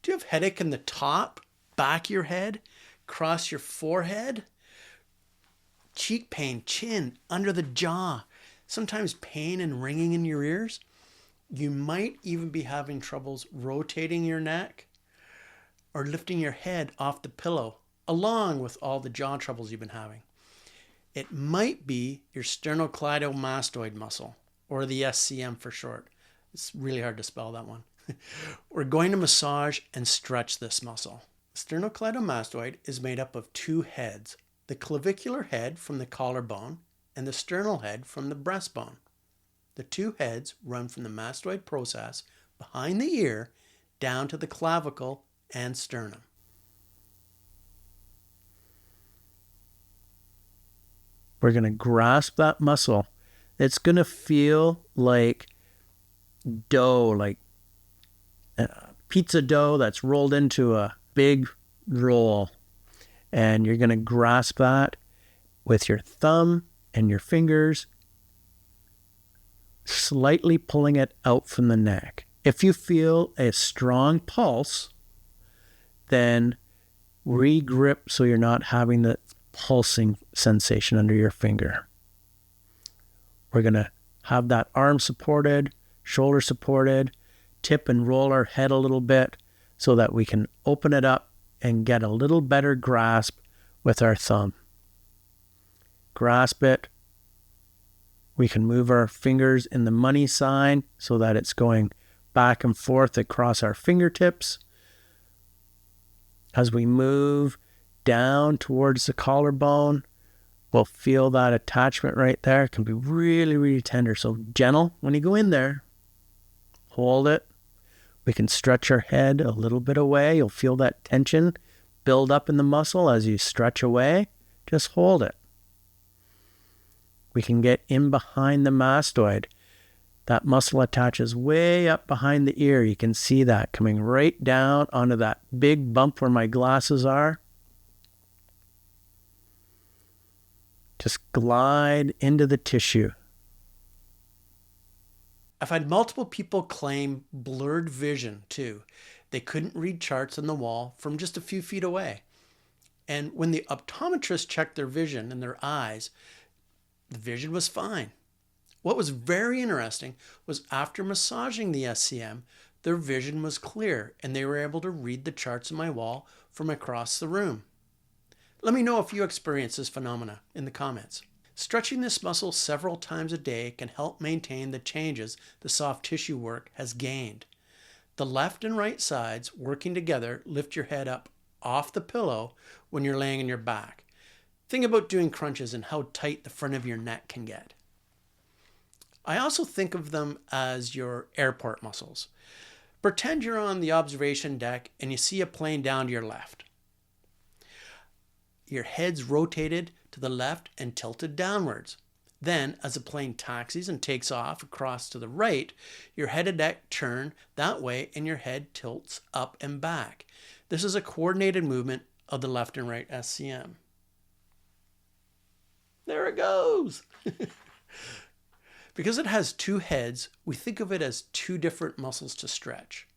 Do you have headache in the top, back of your head, across your forehead? Cheek pain, chin, under the jaw, sometimes pain and ringing in your ears? You might even be having troubles rotating your neck or lifting your head off the pillow, along with all the jaw troubles you've been having. It might be your sternocleidomastoid muscle, or the SCM for short. It's really hard to spell that one. We're going to massage and stretch this muscle. Sternocleidomastoid is made up of two heads, the clavicular head from the collarbone and the sternal head from the breastbone. The two heads run from the mastoid process behind the ear down to the clavicle and sternum. We're going to grasp that muscle. It's going to feel like dough, like pizza dough that's rolled into a big roll. And you're going to grasp that with your thumb and your fingers, slightly pulling it out from the neck. If you feel a strong pulse, then re-grip so you're not having the pulsing sensation under your finger. We're going to have that arm supported, shoulder supported, tip and roll our head a little bit so that we can open it up and get a little better grasp with our thumb. Grasp it. We can move our fingers in the money sign so that it's going back and forth across our fingertips. As we move down towards the collarbone, we'll feel that attachment right there. It can be really, really tender. So gentle when you go in there. Hold it. We can stretch our head a little bit away. You'll feel that tension build up in the muscle as you stretch away. Just hold it. We can get in behind the mastoid. That muscle attaches way up behind the ear. You can see that coming right down onto that big bump where my glasses are. Just glide into the tissue. I've had multiple people claim blurred vision too. They couldn't read charts on the wall from just a few feet away. And when the optometrist checked their vision in their eyes, the vision was fine. What was very interesting was after massaging the SCM, their vision was clear and they were able to read the charts on my wall from across the room. Let me know if you experience this phenomena in the comments. Stretching this muscle several times a day can help maintain the changes the soft tissue work has gained. The left and right sides working together lift your head up off the pillow when you're laying on your back. Think about doing crunches and how tight the front of your neck can get. I also think of them as your airport muscles. Pretend you're on the observation deck and you see a plane down to your left. Your head's rotated to the left and tilted downwards. Then, as the plane taxis and takes off across to the right, your head and neck turn that way and your head tilts up and back. This is a coordinated movement of the left and right SCM. There it goes! Because it has two heads, we think of it as two different muscles to stretch.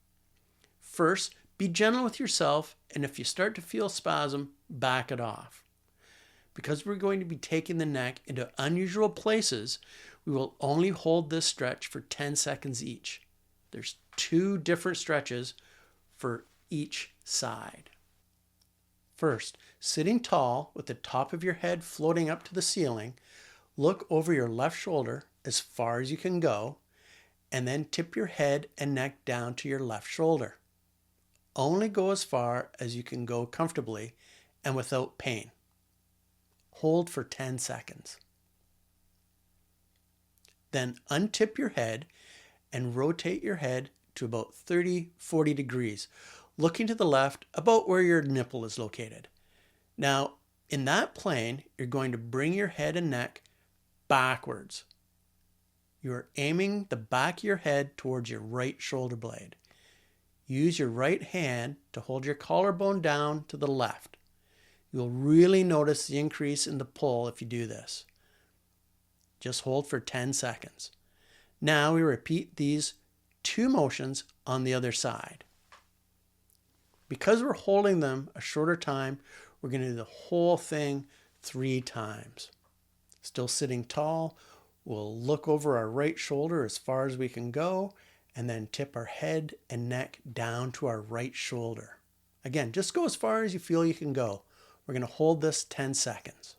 First, be gentle with yourself, and if you start to feel spasm, back it off. Because we're going to be taking the neck into unusual places, we will only hold this stretch for 10 seconds each. There's two different stretches for each side. First, sitting tall with the top of your head floating up to the ceiling, look over your left shoulder as far as you can go, and then tip your head and neck down to your left shoulder. Only go as far as you can go comfortably and without pain. Hold for 10 seconds. Then untip your head and rotate your head to about 30-40 degrees, looking to the left about where your nipple is located. Now, in that plane, you're going to bring your head and neck backwards. You're aiming the back of your head towards your right shoulder blade. Use your right hand to hold your collarbone down to the left. You'll really notice the increase in the pull if you do this. Just hold for 10 seconds. Now we repeat these two motions on the other side. Because we're holding them a shorter time, we're going to do the whole thing 3 times. Still sitting tall, we'll look over our right shoulder as far as we can go and then tip our head and neck down to our right shoulder. Again, just go as far as you feel you can go. We're going to hold this 10 seconds.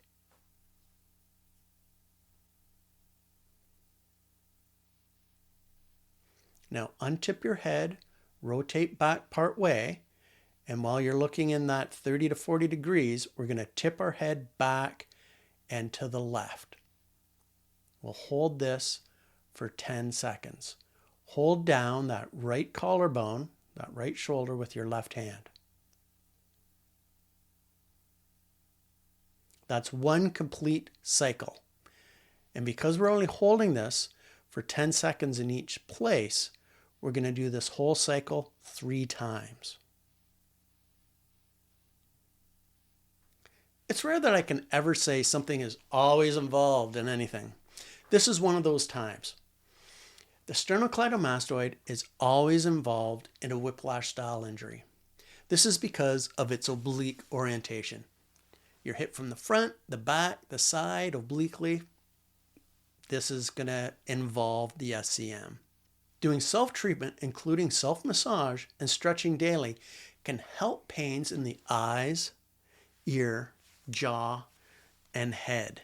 Now untip your head, rotate back part way, and while you're looking in that 30 to 40 degrees, we're going to tip our head back and to the left. We'll hold this for 10 seconds. Hold down that right collarbone, that right shoulder with your left hand. That's 1 complete cycle. And because we're only holding this for 10 seconds in each place, we're going to do this whole cycle 3 times. It's rare that I can ever say something is always involved in anything. This is one of those times. The sternocleidomastoid is always involved in a whiplash style injury. This is because of its oblique orientation. You're hit from the front, the back, the side, obliquely. This is going to involve the SCM. Doing self-treatment, including self-massage and stretching daily, can help pains in the eyes, ear, jaw, and head.